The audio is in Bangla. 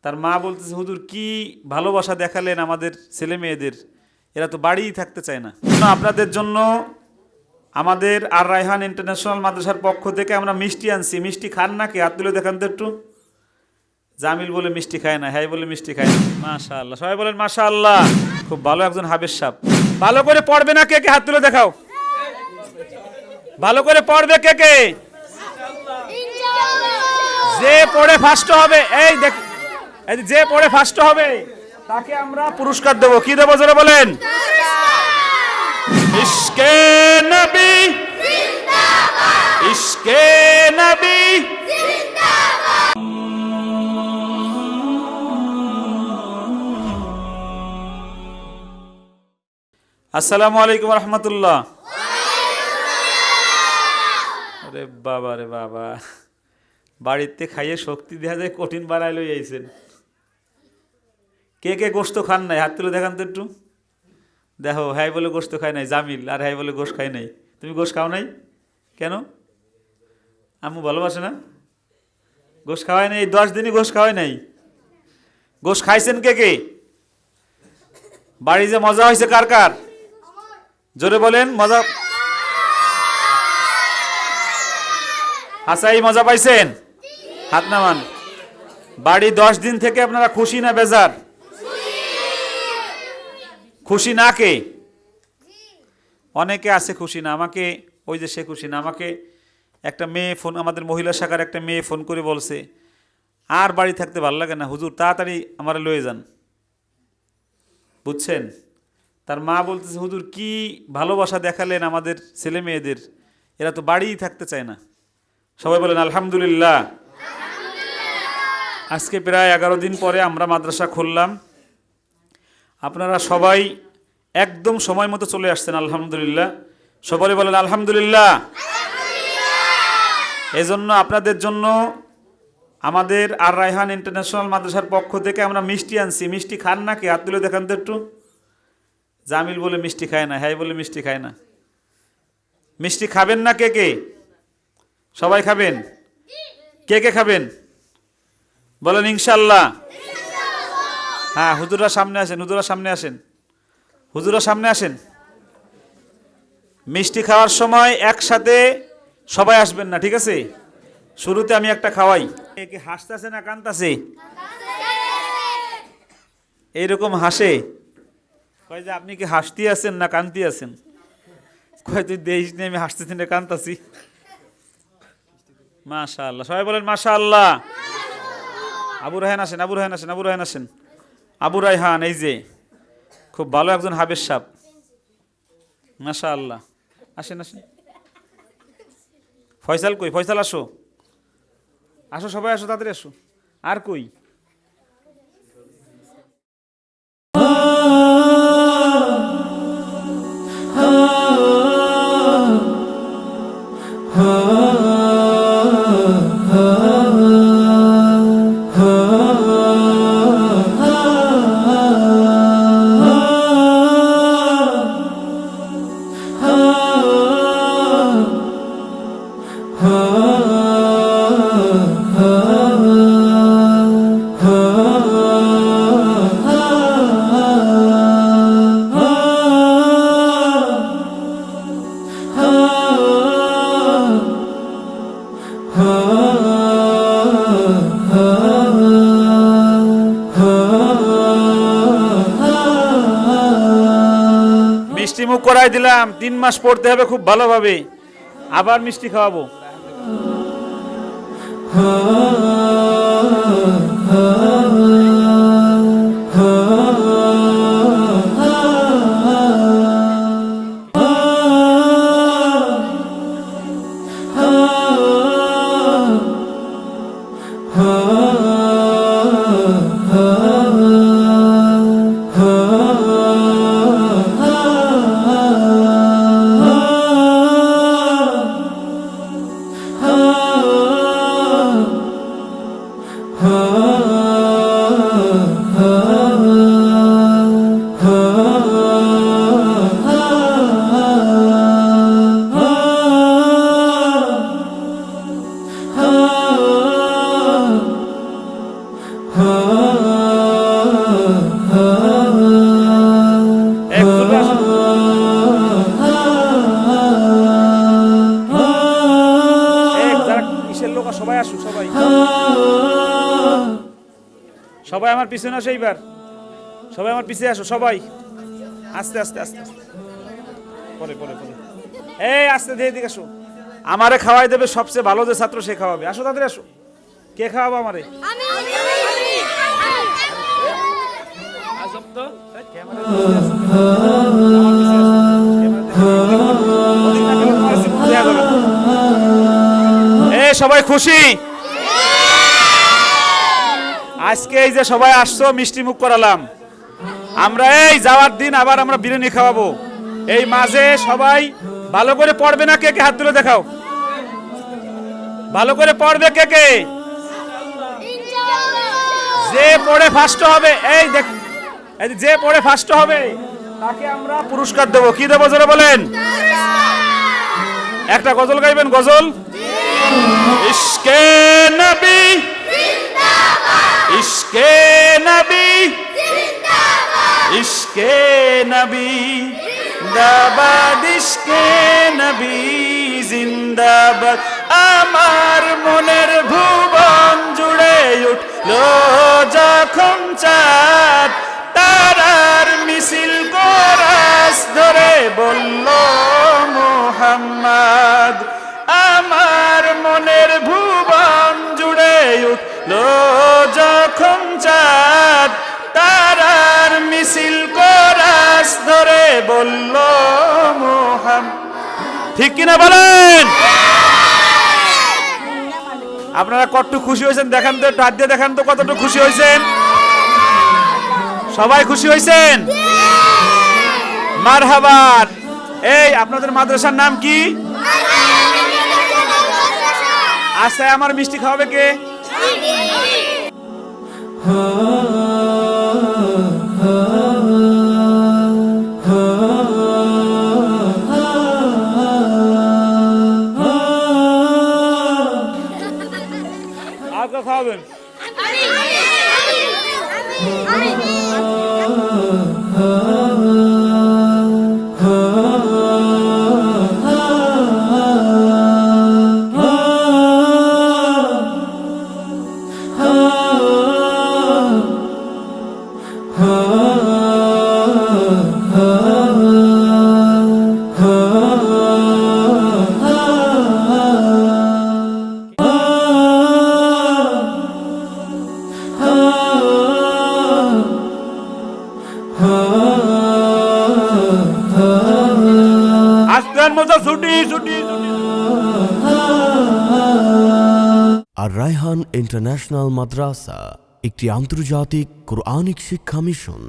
তার মা বলতেছে, হুজুর কি ভালোবাসা দেখালেন আমাদের ছেলে মেয়েদের, এরা তো বাড়িই থাকতে চায় না। আপনাদের জন্য আমাদের আর রায়হান ইন্টারন্যাশনাল মাদ্রাসার পক্ষ থেকে আমরা মিষ্টি আনছি। মিষ্টি খান না কে? হাত তুলে দেখান তো একটু। জামিল বলে মিষ্টি খায় না, হ্যাঁ বলে মিষ্টি খায় না। মাশাআল্লাহ, সবাই বলেন মাশাআল্লাহ। খুব ভালো একজন হাফেজ সাহেব। ভালো করে পড়বে না কে কে? হাত তুলে দেখাও। ভালো করে পড়বে কে কে? যে পড়ে ফার্স্ট হবে, এই দেখ, এই যে পড়ে ফার্স্ট হবে তাকে আমরা পুরস্কার দেবো। কি দেবো জোরে বলেন? ইশকে নবী জিন্দাবাদ, ইশকে নবী জিন্দাবাদ। আসসালামু আলাইকুম রহমতুল্লাহ। আরে বাবা রে বাবা, বাড়িতে খাইয়ে শক্তি দেখা যায় কঠিন বাড়াই লই আইছেন। কে কে গোশত খান নাই? হাত তুলে দেখান তো একটু। দেখো, হ্যাঁ বলে গোশত খায় নাই জামিল, আর হ্যাঁ বলে গোশ খায় নাই। তুমি গোশ খাও নাই কেন? আম্মু ভালোবাসে না? গোশ খাওয়াই নাই, 10 দিনই গোশ খাওয়াই নাই। গোশ খাইছেন কে কে? বাড়ি যে মজা হয়েছে কার কার? জোরে বলেন মজা। হাসাই মজা পাইছেন? হাত নামান। বাড়ি 10 দিন থেকে আপনারা খুশি না বেজার? খুশি না কে? অনেকে আছে খুশি না। আমাকে ওই যে সে খুশি না, আমাকে একটা মেয়ে ফোন, আমাদের মহিলা শাখার একটা মেয়ে ফোন করে বলছে, আর বাড়ি থাকতে ভালো লাগে না হুজুর, তাড়াতাড়ি আমার লয়ে যান। বুঝছেন? তার মা বলতেছে, হুজুর কি ভালোবাসা দেখালেন আমাদের ছেলে মেয়েদের, এরা তো বাড়িই থাকতে চায় না। সবাই বলেন আলহামদুলিল্লাহ। আজকে প্রায় 11 দিন পরে আমরা মাদ্রাসা খুললাম। আপনারা সবাই একদম সময় মতো চলে আসছেন, আলহামদুলিল্লাহ। সবাই বলেন আলহামদুলিল্লাহ। এই জন্য আপনাদের জন্য আমাদের আর রায়হান ইন্টারন্যাশনাল মাদ্রাসার পক্ষ থেকে আমরা মিষ্টি আনছি। মিষ্টি খান না কে? হাত তুলে দেখান তো একটু। জামিল বলে মিষ্টি খায় না, হ্যাঁ বলে মিষ্টি খায় না। মিষ্টি খাবেন না কে কে? সবাই খাবেন? কে কে খাবেন বলেন ইনশাল্লাহ। হ্যাঁ, হুজুরা সামনে আসেন, হুজুরা সামনে আসেন, হুজুরা সামনে আসেন। মিষ্টি খাওয়ার সময় একসাথে সবাই আসবেন না, ঠিক আছে? শুরুতে আমি একটা খাওয়াই। কি হাসতেছে না কাঁদতেছে? এইরকম হাসে। কয় যে আপনি কি হাসতে আছেন না কাঁদতে আছেন? কয় তুই দেখিস নি আমি হাসতেছি না কাঁদতেছি। মাশাআল্লাহ, সবাই বলেন মাশাআল্লাহ। আবু রায়হান আসেন, আবু রায়হান আসেন, আবু রায়হান আসেন। আবু রায়হান এই যে খুব ভালো একজন হাফেজ সাহেব। মাশাআল্লাহ, আসেন আসেন। ফয়সাল কই? ফয়সাল আসো, আসো সবাই আসো, তাড়াতাড়ি আসো। আর কই? মিষ্টি মুখ করাই দিলাম, 3 মাস পড়তে হবে খুব ভালোভাবে, আবার মিষ্টি খাওয়াবো। সবাই আমার পিছনে আসো এইবার, সবাই আমার পিছিয়ে আসো, সবাই আস্তে আস্তে আস্তে আস্তে, পরে পরে পরে, এই আস্তে ধীরে দিকে আসো। আমারে খাওয়াই দেবে সবচেয়ে ভালো যে ছাত্র সে খাওয়াবে। আসো তাদের আসো, কে খাওয়াবো আমারে? আজব তো, ক্যামেরা এই সবাই খুশি? আজকে এই যে সবাই আসছো, মিষ্টি মুখ করালাম আমরা। এই যাওয়ার দিন আবার আমরা বিরিয়ানি খাওয়াবো। এই মাঝে সবাই ভালো করে পড়বে না? কে কে হাত তুলে দেখাও, ভালো করে পড়বে কে কে? যে পড়ে ফার্স্ট হবে, এই দেখ, এই যে পড়ে ফার্স্ট হবে তাকে আমরা পুরস্কার দেবো। কি দেবো জোরে বলেন? একটা গজল গাইবেন, গজল। ইশকে নবী ইশকে নবী ইশকে নবী জিন্দাবাদ, ইশকে নবী জিন্দাবাদ। আমার মনের ভুবন জুড়ে উঠলো যখন চাঁদ, তারার মিছিল কোরাস ধরে বলল মুহাম্মদ। আমার মনের ভুবন জুড়ে উঠলো যখন চাঁদ, তারার মিছিল কোরাস ধরে বলল মুহাম্মদ। ঠিক কিনা বলেন? আপনারা কতটুকু খুশি হয়েছেন দেখান তো, একটু হাত দিয়ে দেখান তো কতটুকু খুশি হয়েছেন। সবাই খুশি হয়েছেন? মারহাবা। এই আপনাদের মাদ্রাসার নাম কি? আচ্ছা, আমার মিষ্টি খাওয়াবে কে? আর কে খাওয়াবেন? আজকের মতো ছুটি ছুটি ছুটি। আর রায়হান ইন্টারন্যাশনাল মাদ্রাসা একটি আন্তর্জাতিক কোরআনিক শিক্ষা মিশন।